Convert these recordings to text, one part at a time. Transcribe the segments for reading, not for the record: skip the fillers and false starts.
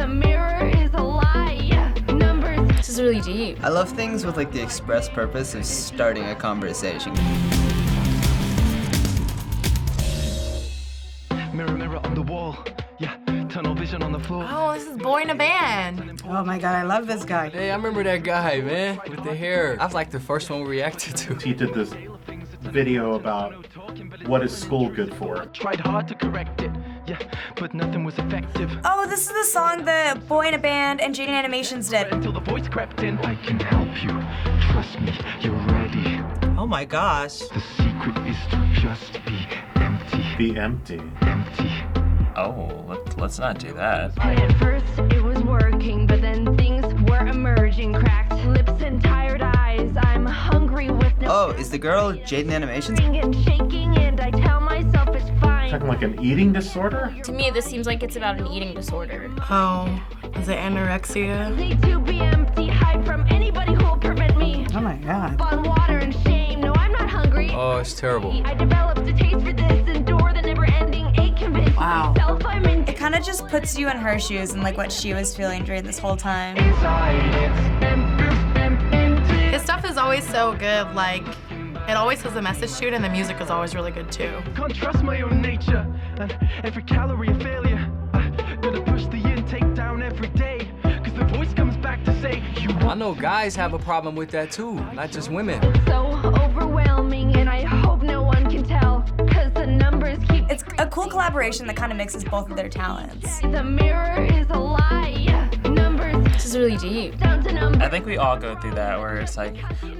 The mirror is a lie. Numbers. This is really deep. I love things with like the express purpose of starting a conversation. Mirror, mirror on the wall. Yeah, tunnel vision on the floor. Oh, this is Boyinaband. Oh my God, I love this guy. Hey, I remember that guy, man, with the hair. I was like the first one we reacted to. He did this video about what is school good for. Tried hard to correct it. Yeah, but nothing was effective. Oh, this is the song that Boyinaband and Jaiden Animations did. Until the voice crept in. I can help you. Trust me, you're ready. Oh my gosh. The secret is to just be empty. Be empty. Empty. Oh, let's not do that. At first it was working, but then things were emerging. Cracked lips and tired eyes. I'm hungry with no. Oh, is the girl Jaiden Animations? And shaking, and I tell myself it's fine. Talking like an eating disorder? To me, this seems like it's about an eating disorder. Oh, is it anorexia? Need to be empty, hide from anybody who'll prevent me. Oh my God. On water and shame. No, I'm not hungry. Oh, it's terrible. I developed a taste for this, endure the never-ending ache, convince Wow. myself I'm in. It kind of just puts you in her shoes and like what she was feeling during this whole time. His stuff is always so good, like, it always has a message to it, and the music is always really good too. Can't trust my own nature. And every calorie a failure. Gotta push the intake down every day. Cause the voice comes back to say you I know guys have a problem with that too, not just women. So overwhelming, and I hope no one can tell. Cause the numbers keep. It's a cool collaboration that kind of mixes both of their talents. The mirror is a lie. Numbers This is really deep. down to numbers. I think we all go through that where it's like,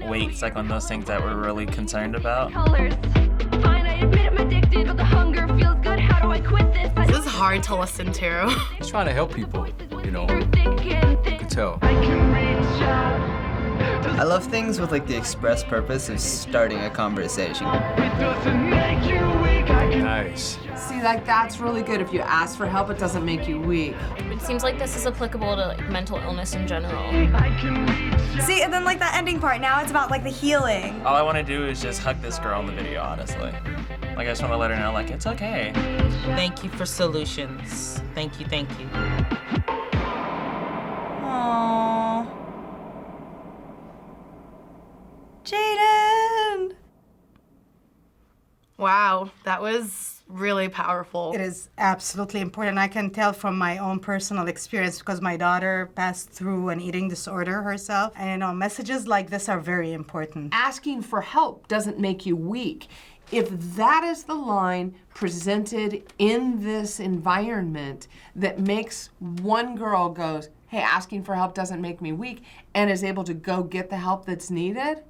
wait, it's like on those things that we're really concerned about. Colors. Fine, I admit I'm addicted, but the hunger feels good. How do I quit this? This is hard to listen to. He's trying to help people, you know. Through thick and thin. You can tell. I can reach out. I love things with like the express purpose of starting a conversation. It doesn't make you weak. I can Nice. See, like that's really good. If you ask for help, it doesn't make you weak. It seems like this is applicable to like mental illness in general. I can reach out. See, and then like that ending part, now it's about like the healing. All I want to do is just hug this girl in the video, honestly. Like, I just want to let her know, like, it's okay. Thank you for solutions. Thank you, thank you. Aww. Jaiden! Wow, that was really powerful. It is absolutely important. I can tell from my own personal experience because my daughter passed through an eating disorder herself. And you know, messages like this are very important. Asking for help doesn't make you weak. If that is the line presented in this environment that makes one girl goes, hey, asking for help doesn't make me weak, and is able to go get the help that's needed,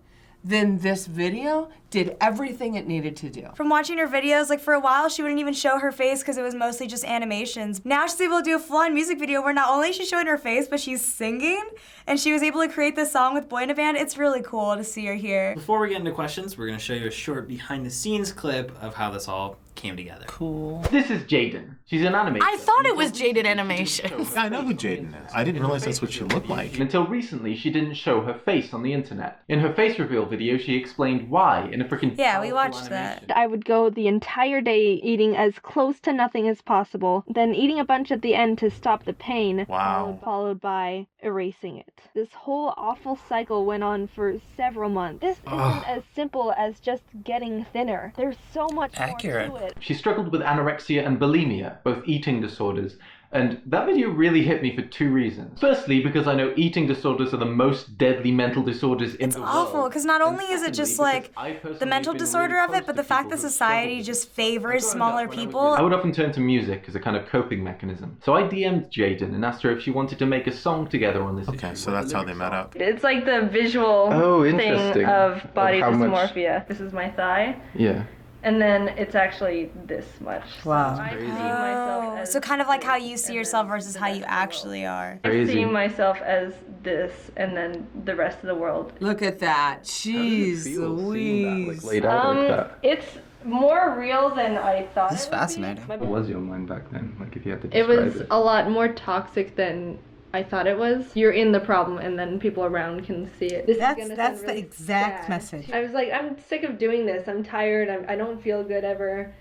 then this video did everything it needed to do. From watching her videos, like for a while, she wouldn't even show her face because it was mostly just animations. Now she's able to do a full-on music video where not only is she showing her face, but she's singing, and she was able to create this song with Boyinaband. It's really cool to see her here. Before we get into questions, we're going to show you a short behind-the-scenes clip of how this all came together. Cool. This is Jaiden. She's an animator. I thought it was Jaiden Animations. I know who Jaiden is. I didn't realize that's what she looked like. Until recently, she didn't show her face on the internet. In her face reveal video, she explained why in a freaking Yeah, we watched that. I would go the entire day eating as close to nothing as possible, then eating a bunch at the end to stop the pain, Wow. followed by erasing it. This whole awful cycle went on for several months. This isn't as simple as just getting thinner. There's so much Accurate. more to it. She struggled with anorexia and bulimia, both eating disorders, and that video really hit me for two reasons. Firstly, because I know eating disorders are the most deadly mental disorders in the world. It's awful, because not only is it just like the mental disorder of it, but the fact that society just favors smaller people. I would often turn to music as a kind of coping mechanism. So I DM'd Jaiden and asked her if she wanted to make a song together on this issue. Okay, so that's how they met up. It's like the visual thing of body dysmorphia. This is my thigh. Yeah. And then it's actually this much. Wow. So I see myself as So kind of like how you see yourself versus how you actually are. I see myself as this, and then the rest of the world. Look at that. Jeez Louise. Laid out like that. It's more real than I thought. This is fascinating. What was your mind back then? Like if you had to It describe was a lot more toxic than I thought it was. You're in the problem, and then people around can see it. That's the exact message. I was like, I'm sick of doing this. I'm tired. I don't feel good ever.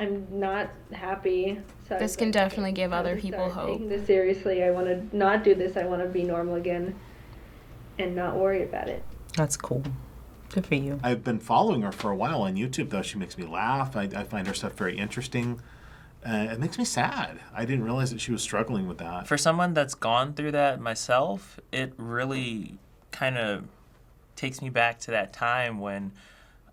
I'm not happy. So This can definitely give other people hope. Taking this seriously, I want to not do this. I want to be normal again and not worry about it. That's cool. Good for you. I've been following her for a while on YouTube, though. She makes me laugh. I find her stuff very interesting. It makes me sad. I didn't realize that she was struggling with that. For someone that's gone through that myself, it really kind of takes me back to that time when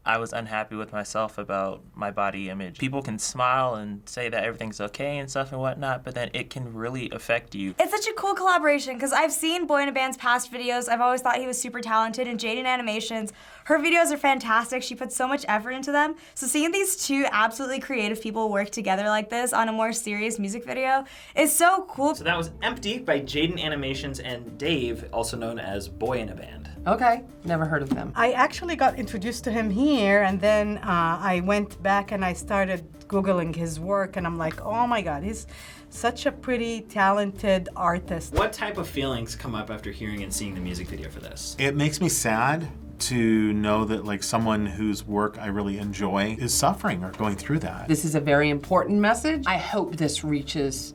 I was unhappy with myself about my body image. People can smile and say that everything's okay and stuff and whatnot, but then it can really affect you. It's such a cool collaboration because I've seen Boyinaband's past videos. I've always thought he was super talented, and Jaiden animations, her videos are fantastic. She puts so much effort into them. So seeing these two absolutely creative people work together like this on a more serious music video is so cool. So that was Empty by Jaiden Animations and Dave, also known as Boyinaband. Okay, never heard of them. I actually got introduced to him here, and then I went back and I started Googling his work, and I'm like, oh my God, he's such a pretty talented artist. What type of feelings come up after hearing and seeing the music video for this? It makes me sad to know that like someone whose work I really enjoy is suffering or going through that. This is a very important message. I hope this reaches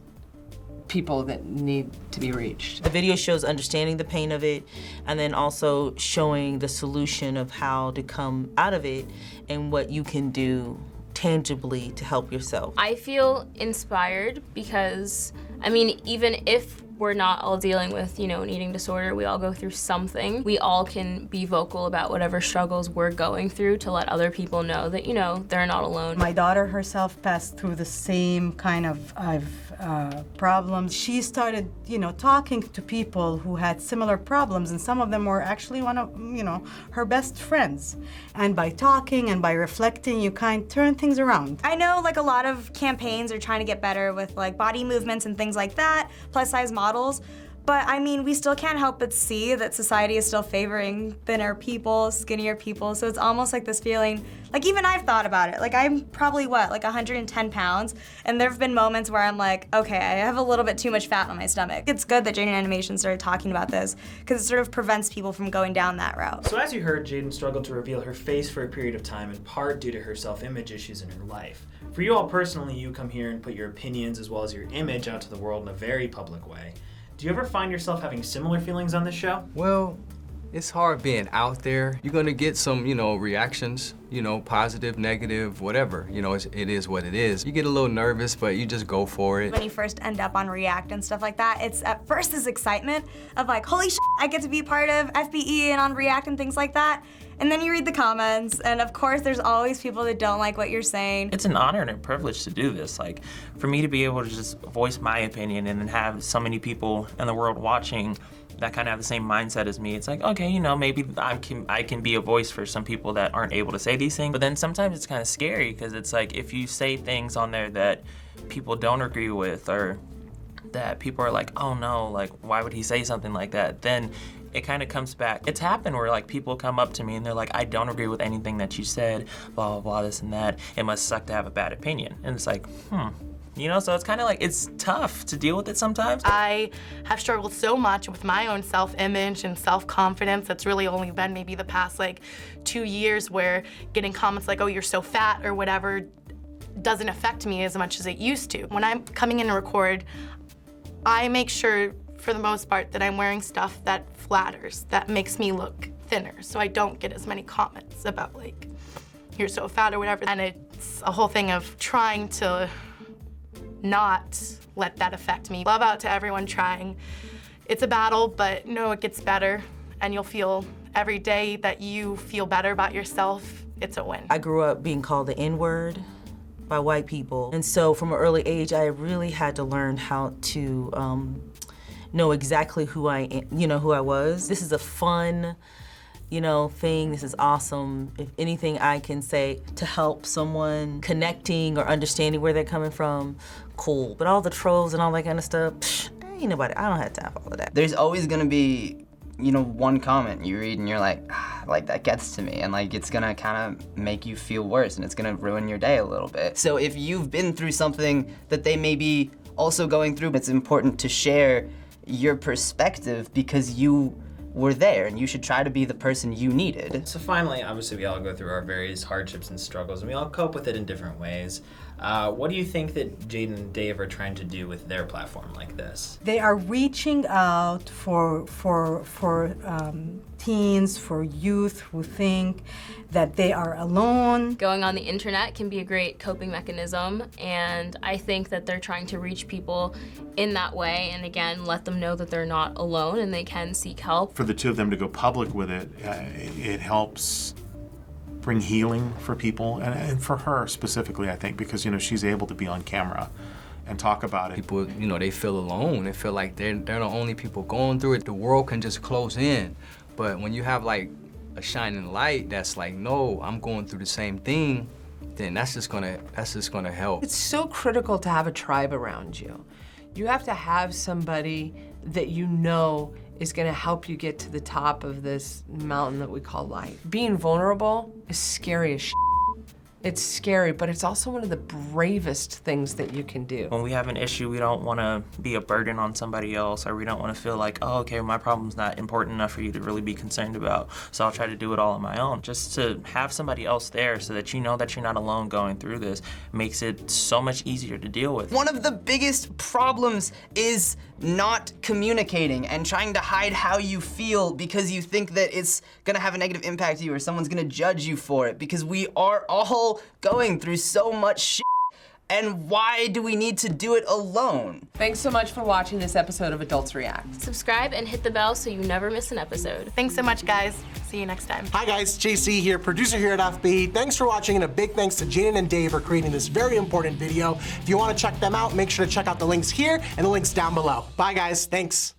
people that need to be reached. The video shows understanding the pain of it and then also showing the solution of how to come out of it and what you can do tangibly to help yourself. I feel inspired because, I mean, even if we're not all dealing with, you know, an eating disorder, we all go through something. We all can be vocal about whatever struggles we're going through to let other people know that, you know, they're not alone. My daughter herself passed through the same kind of problems. She started, you know, talking to people who had similar problems, and some of them were actually one of, you know, her best friends. And by talking and by reflecting, you kind of turn things around. I know like a lot of campaigns are trying to get better with like body movements and things like that, plus size models. But I mean, we still can't help but see that society is still favoring thinner people, skinnier people. So it's almost like this feeling, like even I've thought about it. Like I'm probably what, like 110 pounds? And there've been moments where I'm like, okay, I have a little bit too much fat on my stomach. It's good that Jaiden Animation started talking about this because it sort of prevents people from going down that route. So as you heard, Jaiden struggled to reveal her face for a period of time, in part due to her self-image issues in her life. For you all personally, you come here and put your opinions as well as your image out to the world in a very public way. Do you ever find yourself having similar feelings on this show? Well, it's hard being out there. You're gonna get some, you know, reactions, you know, positive, negative, whatever. You know, it is what it is. You get a little nervous, but you just go for it. When you first end up on React and stuff like that, it's at first this excitement of like, holy shit, I get to be part of FBE and on React and things like that. And then you read the comments, and of course there's always people that don't like what you're saying. It's an honor and a privilege to do this. Like, for me to be able to just voice my opinion and then have so many people in the world watching that kind of have the same mindset as me, it's like, okay, you know, maybe I can be a voice for some people that aren't able to say these things. But then sometimes it's kind of scary because it's like if you say things on there that people don't agree with or that people are like, oh no, like why would he say something like that? Then it kind of comes back. It's happened where like people come up to me and they're like, I don't agree with anything that you said, blah, blah, blah, this and that. It must suck to have a bad opinion. And it's like, You know, so it's kind of like, it's tough to deal with it sometimes. I have struggled so much with my own self-image and self-confidence. It's really only been maybe the past like 2 years where getting comments like, oh, you're so fat or whatever doesn't affect me as much as it used to. When I'm coming in to record, I make sure for the most part that I'm wearing stuff that flatters, that makes me look thinner, so I don't get as many comments about like, you're so fat or whatever. And it's a whole thing of trying to not let that affect me. Love out to everyone trying. It's a battle, but no, it gets better, and you'll feel every day that you feel better about yourself, it's a win. I grew up being called the N-word by white people, and so from an early age, I really had to learn how to know exactly who I am, you know, who I was. This is a fun, you know, thing. This is awesome. If anything I can say to help someone connecting or understanding where they're coming from, cool. But all the trolls and all that kind of stuff, ain't nobody, I don't have time for all of that. There's always gonna be, you know, one comment you read and you're like that gets to me, and like it's gonna kind of make you feel worse and it's gonna ruin your day a little bit. So if you've been through something that they may be also going through, it's important to share your perspective because you were there and you should try to be the person you needed. So finally, obviously we all go through our various hardships and struggles and we all cope with it in different ways. What do you think that Jaiden and Dave are trying to do with their platform like this? They are reaching out for teens, for youth who think that they are alone. Going on the internet can be a great coping mechanism, and I think that they're trying to reach people in that way, and again, let them know that they're not alone and they can seek help. For the two of them to go public with it, it helps bring healing for people, and for her specifically, I think, because, you know, she's able to be on camera and talk about it. People, you know, they feel alone. They feel like they're the only people going through it. The world can just close in. But when you have like a shining light that's like, no, I'm going through the same thing, then that's just gonna help. It's so critical to have a tribe around you. You have to have somebody that you know is gonna help you get to the top of this mountain that we call life. Being vulnerable is scary as shit. It's scary, but it's also one of the bravest things that you can do. When we have an issue, we don't want to be a burden on somebody else, or we don't want to feel like, oh, okay, my problem's not important enough for you to really be concerned about, so I'll try to do it all on my own. Just to have somebody else there so that you know that you're not alone going through this makes it so much easier to deal with. One of the biggest problems is not communicating and trying to hide how you feel because you think that it's gonna have a negative impact to you or someone's gonna judge you for it, because we are all going through so much shit. And why do we need to do it alone? Thanks so much for watching this episode of Adults React. Subscribe and hit the bell so you never miss an episode. Thanks so much, guys. See you next time. Hi guys, JC here, producer here at FB. Thanks for watching, and a big thanks to Jaiden and Dave for creating this very important video. If you want to check them out, make sure to check out the links here and the links down below. Bye guys, thanks.